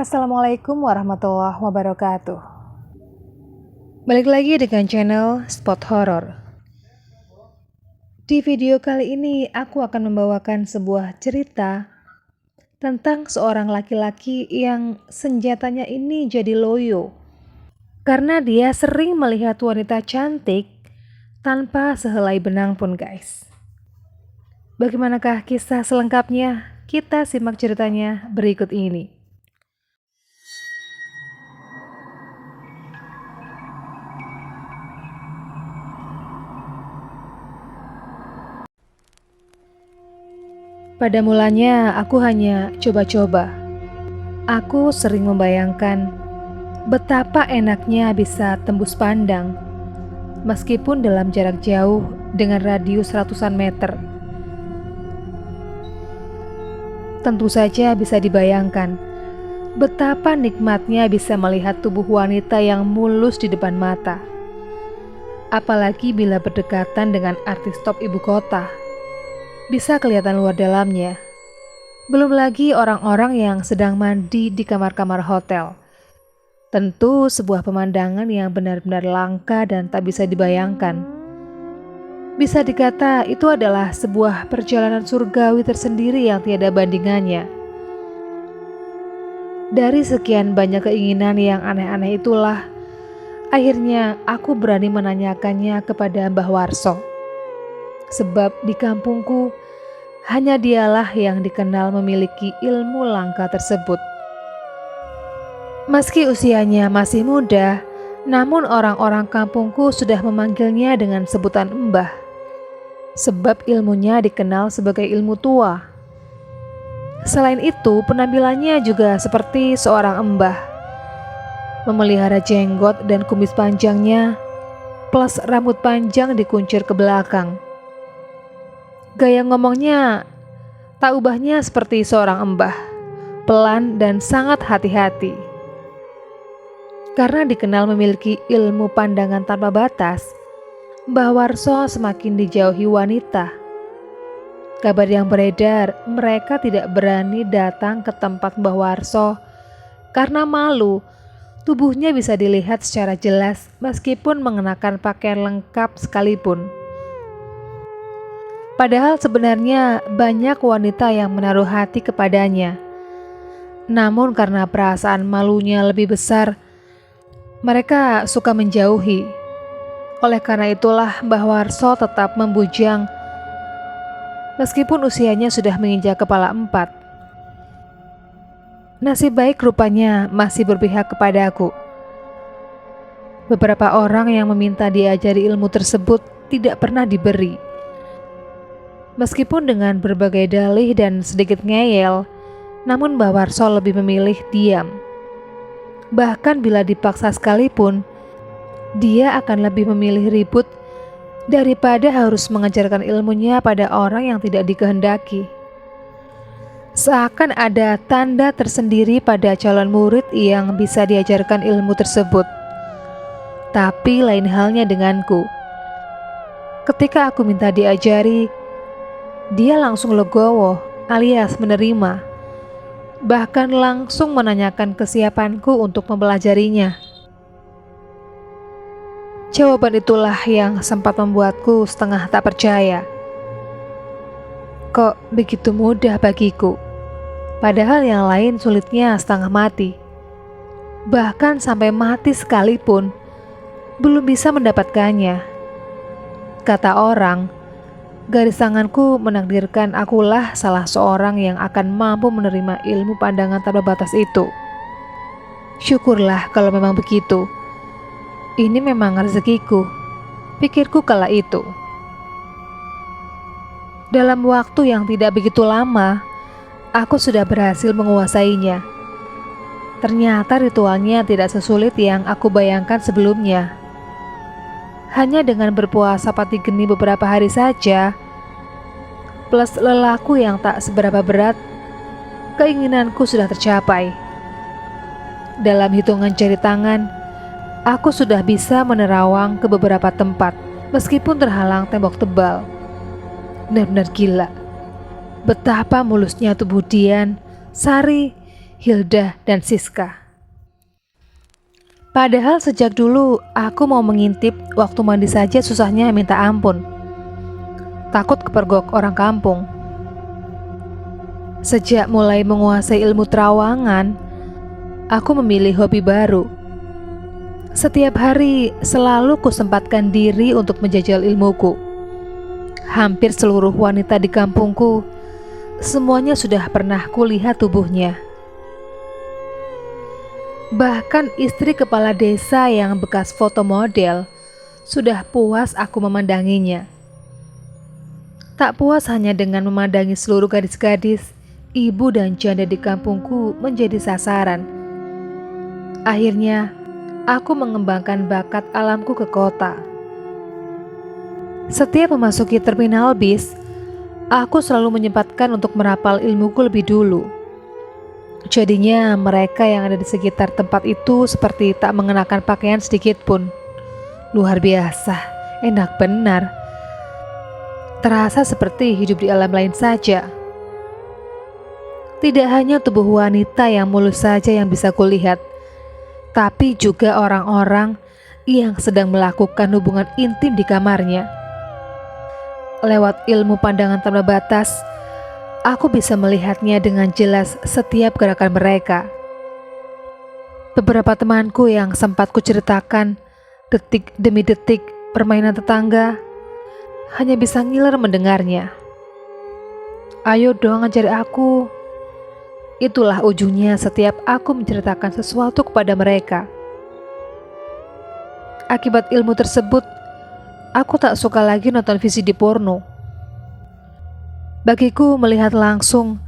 Assalamualaikum warahmatullahi wabarakatuh. Balik lagi dengan channel Spot Horror. Di video kali ini aku akan membawakan sebuah cerita tentang seorang laki-laki yang senjatanya ini jadi loyo. Karena dia sering melihat wanita cantik tanpa sehelai benang pun, guys. Bagaimanakah kisah selengkapnya? Kita simak ceritanya berikut ini. Pada mulanya aku hanya coba-coba. Aku sering membayangkan betapa enaknya bisa tembus pandang, meskipun dalam jarak jauh dengan radius ratusan meter. Tentu saja bisa dibayangkan betapa nikmatnya bisa melihat tubuh wanita yang mulus di depan mata. Apalagi bila berdekatan dengan artis top ibu kota. Bisa kelihatan luar dalamnya. Belum lagi orang-orang yang sedang mandi di kamar-kamar hotel. Tentu sebuah pemandangan yang benar-benar langka dan tak bisa dibayangkan. Bisa dikata itu adalah sebuah perjalanan surgawi tersendiri yang tiada bandingannya. Dari sekian banyak keinginan yang aneh-aneh itulah, akhirnya aku berani menanyakannya kepada Mbah Warso. Sebab di kampungku hanya dialah yang dikenal memiliki ilmu langka tersebut. Meski usianya masih muda, namun orang-orang kampungku sudah memanggilnya dengan sebutan Mbah. Sebab ilmunya dikenal sebagai ilmu tua. Selain itu, penampilannya juga seperti seorang mbah. Memelihara jenggot dan kumis panjangnya, plus rambut panjang dikuncir ke belakang. Gaya ngomongnya tak ubahnya seperti seorang embah, pelan dan sangat hati-hati. Karena dikenal memiliki ilmu pandangan tanpa batas, Mbah Warso semakin dijauhi wanita. Kabar yang beredar, mereka tidak berani datang ke tempat Mbah Warso karena malu. Tubuhnya bisa dilihat secara jelas meskipun mengenakan pakaian lengkap sekalipun. Padahal sebenarnya banyak wanita yang menaruh hati kepadanya. Namun karena perasaan malunya lebih besar, mereka suka menjauhi. Oleh karena itulah Mbah Warso tetap membujang meskipun usianya sudah menginjak kepala 4. Nasib baik rupanya masih berpihak kepadaku. Beberapa orang yang meminta diajari ilmu tersebut tidak pernah diberi. Meskipun dengan berbagai dalih dan sedikit ngeyel, namun Mbah Warso lebih memilih diam. Bahkan bila dipaksa sekalipun, dia akan lebih memilih ribut daripada harus mengajarkan ilmunya pada orang yang tidak dikehendaki. Seakan ada tanda tersendiri pada calon murid yang bisa diajarkan ilmu tersebut. Tapi lain halnya denganku. Ketika aku minta diajari, dia langsung legowo alias menerima. Bahkan langsung menanyakan kesiapanku untuk mempelajarinya. Jawaban itulah yang sempat membuatku setengah tak percaya. Kok begitu mudah bagiku? Padahal yang lain sulitnya setengah mati. Bahkan sampai mati sekalipun, belum bisa mendapatkannya. Kata orang, garis tanganku menakdirkan akulah salah seorang yang akan mampu menerima ilmu pandangan tanpa batas itu. Syukurlah kalau memang begitu. Ini memang rezekiku, pikirku kala itu. Dalam waktu yang tidak begitu lama, aku sudah berhasil menguasainya. Ternyata ritualnya tidak sesulit yang aku bayangkan sebelumnya. Hanya dengan berpuasa pati geni beberapa hari saja, plus lelahku yang tak seberapa berat, keinginanku sudah tercapai. Dalam hitungan jari tangan, aku sudah bisa menerawang ke beberapa tempat, meskipun terhalang tembok tebal. Benar-benar gila. Betapa mulusnya tubuh Dian, Sari, Hilda, dan Siska. Padahal sejak dulu aku mau mengintip, waktu mandi saja susahnya minta ampun. Takut kepergok orang kampung. Sejak mulai menguasai ilmu terawangan, aku memilih hobi baru. Setiap hari selalu kusempatkan diri untuk menjajal ilmuku. Hampir seluruh wanita di kampungku, semuanya sudah pernah kulihat tubuhnya. Bahkan istri kepala desa yang bekas foto model sudah puas aku memandanginya. Tak puas hanya dengan memandangi seluruh gadis-gadis, ibu dan janda di kampungku menjadi sasaran. Akhirnya, aku mengembangkan bakat alamku ke kota. Setiap memasuki terminal bis, aku selalu menyempatkan untuk merapal ilmuku lebih dulu. Jadinya mereka yang ada di sekitar tempat itu seperti tak mengenakan pakaian sedikit pun. Luar biasa, enak benar. Terasa seperti hidup di alam lain saja. Tidak hanya tubuh wanita yang mulus saja yang bisa kulihat, tapi juga orang-orang yang sedang melakukan hubungan intim di kamarnya. Lewat ilmu pandangan tanpa batas, aku bisa melihatnya dengan jelas setiap gerakan mereka. Beberapa temanku yang sempat kuceritakan detik demi detik permainan tetangga hanya bisa ngiler mendengarnya. Ayo dong ajari aku. Itulah ujungnya setiap aku menceritakan sesuatu kepada mereka. Akibat ilmu tersebut, aku tak suka lagi nonton VCD porno. Bagiku melihat langsung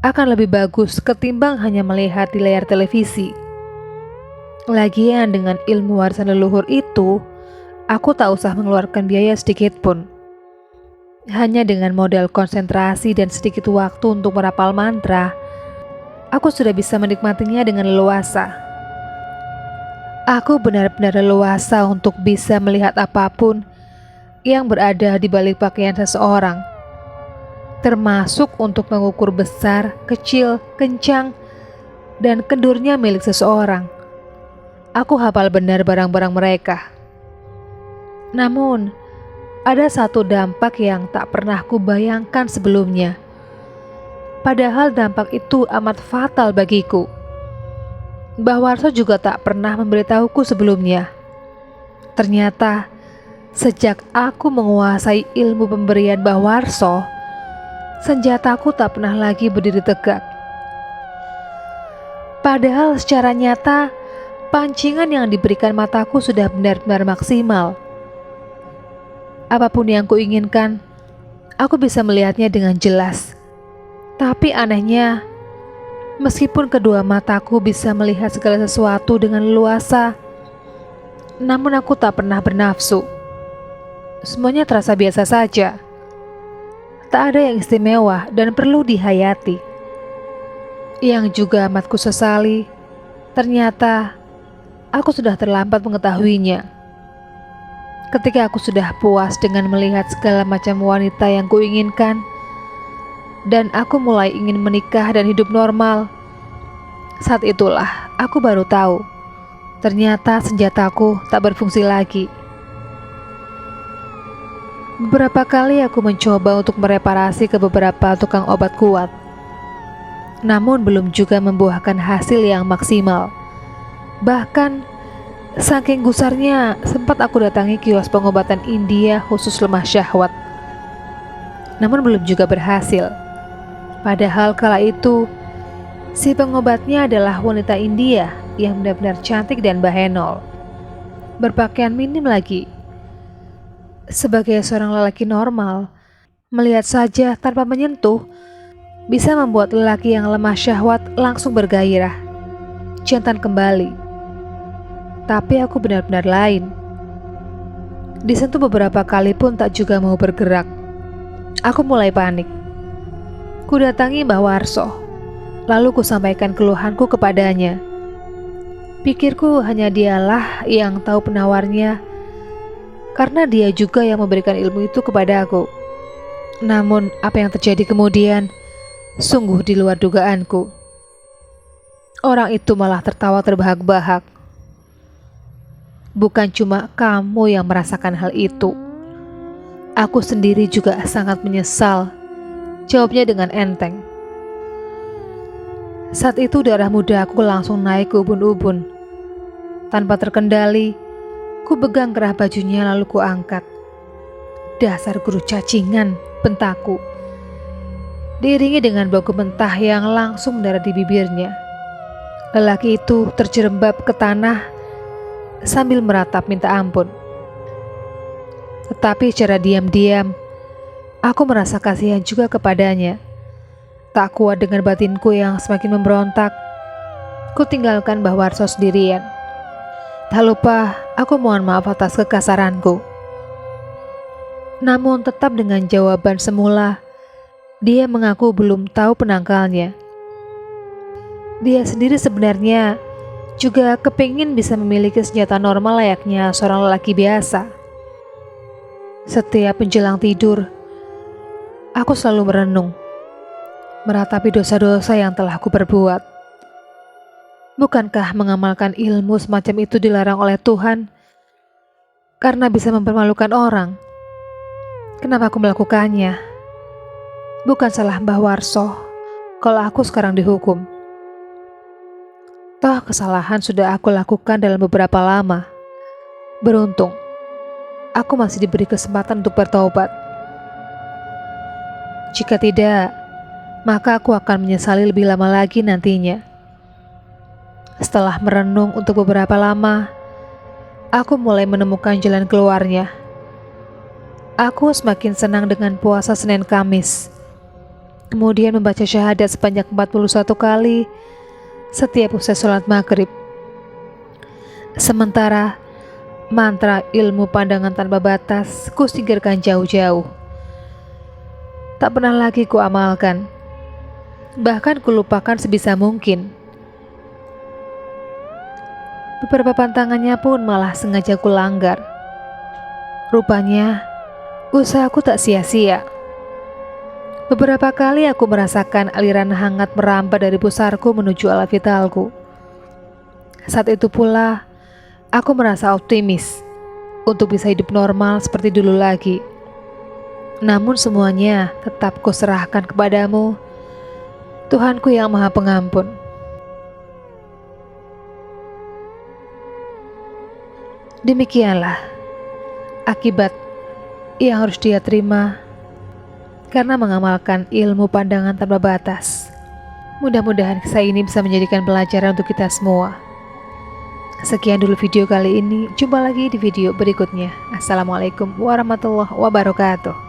akan lebih bagus ketimbang hanya melihat di layar televisi. Lagian dengan ilmu warisan leluhur itu, aku tak usah mengeluarkan biaya sedikit pun. Hanya dengan modal konsentrasi dan sedikit waktu untuk merapal mantra, aku sudah bisa menikmatinya dengan leluasa. Aku benar-benar leluasa untuk bisa melihat apapun yang berada di balik pakaian seseorang, termasuk untuk mengukur besar, kecil, kencang, dan kendurnya milik seseorang. Aku hafal benar barang-barang mereka. Namun, ada satu dampak yang tak pernah kubayangkan sebelumnya. Padahal dampak itu amat fatal bagiku. Mbah Warso juga tak pernah memberitahuku sebelumnya. Ternyata, sejak aku menguasai ilmu pemberian Mbah Warso, senjataku tak pernah lagi berdiri tegak. Padahal secara nyata, pancingan yang diberikan mataku sudah benar-benar maksimal. Apapun yang kuinginkan, aku bisa melihatnya dengan jelas. Tapi anehnya, meskipun kedua mataku bisa melihat segala sesuatu dengan leluasa, namun aku tak pernah bernafsu. Semuanya terasa biasa saja. Tak ada yang istimewa dan perlu dihayati. Yang juga amat kusesali, ternyata aku sudah terlambat mengetahuinya. Ketika aku sudah puas dengan melihat segala macam wanita yang kuinginkan, dan aku mulai ingin menikah dan hidup normal, saat itulah aku baru tahu, ternyata senjataku tak berfungsi lagi. Beberapa kali aku mencoba untuk mereparasi ke beberapa tukang obat kuat, namun belum juga membuahkan hasil yang maksimal. Bahkan saking gusarnya, sempat aku datangi kios pengobatan India khusus lemah syahwat. Namun belum juga berhasil. Padahal kala itu, si pengobatnya adalah wanita India yang benar-benar cantik dan bahenol. Berpakaian minim lagi. Sebagai seorang lelaki normal, melihat saja tanpa menyentuh, bisa membuat lelaki yang lemah syahwat langsung bergairah, jantan kembali. Tapi aku benar-benar lain. Disentuh beberapa kali pun tak juga mau bergerak. Aku mulai panik. Kudatangi Mbah Warso, lalu kusampaikan keluhanku kepadanya. Pikirku hanya dialah yang tahu penawarnya, karena dia juga yang memberikan ilmu itu kepada aku. Namun apa yang terjadi kemudian sungguh di luar dugaanku. Orang itu malah tertawa terbahak-bahak. Bukan cuma kamu yang merasakan hal itu. Aku sendiri juga sangat menyesal, jawabnya dengan enteng. Saat itu darah muda aku langsung naik ke ubun-ubun. Tanpa terkendali, ku pegang kerah bajunya lalu ku angkat. Dasar guru cacingan, bentakku. Diiringi dengan bau mentah yang langsung mendarat di bibirnya. Lelaki itu terjerembab ke tanah sambil meratap minta ampun. Tetapi secara diam-diam, aku merasa kasihan juga kepadanya. Tak kuat dengan batinku yang semakin memberontak, ku tinggalkan Mbah Warso sendirian. Tak lupa, aku mohon maaf atas kekasaranku. Namun tetap dengan jawaban semula, dia mengaku belum tahu penangkalnya. Dia sendiri sebenarnya juga kepingin bisa memiliki senjata normal layaknya seorang lelaki biasa. Setiap menjelang tidur, aku selalu merenung, meratapi dosa-dosa yang telah aku perbuat. Bukankah mengamalkan ilmu semacam itu dilarang oleh Tuhan karena bisa mempermalukan orang? Kenapa aku melakukannya? Bukan salah Mbah Warso kalau aku sekarang dihukum. Toh kesalahan sudah aku lakukan dalam beberapa lama. Beruntung, aku masih diberi kesempatan untuk bertobat. Jika tidak, maka aku akan menyesali lebih lama lagi nantinya. Setelah merenung untuk beberapa lama, aku mulai menemukan jalan keluarnya. Aku semakin senang dengan puasa Senin Kamis, kemudian membaca syahadat sebanyak 41 kali setiap usai sholat maghrib. Sementara mantra ilmu pandangan tanpa batas ku singkirkan jauh-jauh. Tak pernah lagi ku amalkan, bahkan ku lupakan sebisa mungkin. Beberapa pantangannya pun malah sengaja ku langgar. Rupanya usahaku tak sia-sia. Beberapa kali aku merasakan aliran hangat merambat dari pusarku menuju alat vitalku. Saat itu pula aku merasa optimis untuk bisa hidup normal seperti dulu lagi. Namun semuanya tetap kuserahkan kepadamu, Tuhanku yang Maha Pengampun. Demikianlah akibat yang harus dia terima karena mengamalkan ilmu pandangan tanpa batas. Mudah-mudahan kisah ini bisa menjadikan pelajaran untuk kita semua. Sekian dulu video kali ini, jumpa lagi di video berikutnya. Assalamualaikum warahmatullahi wabarakatuh.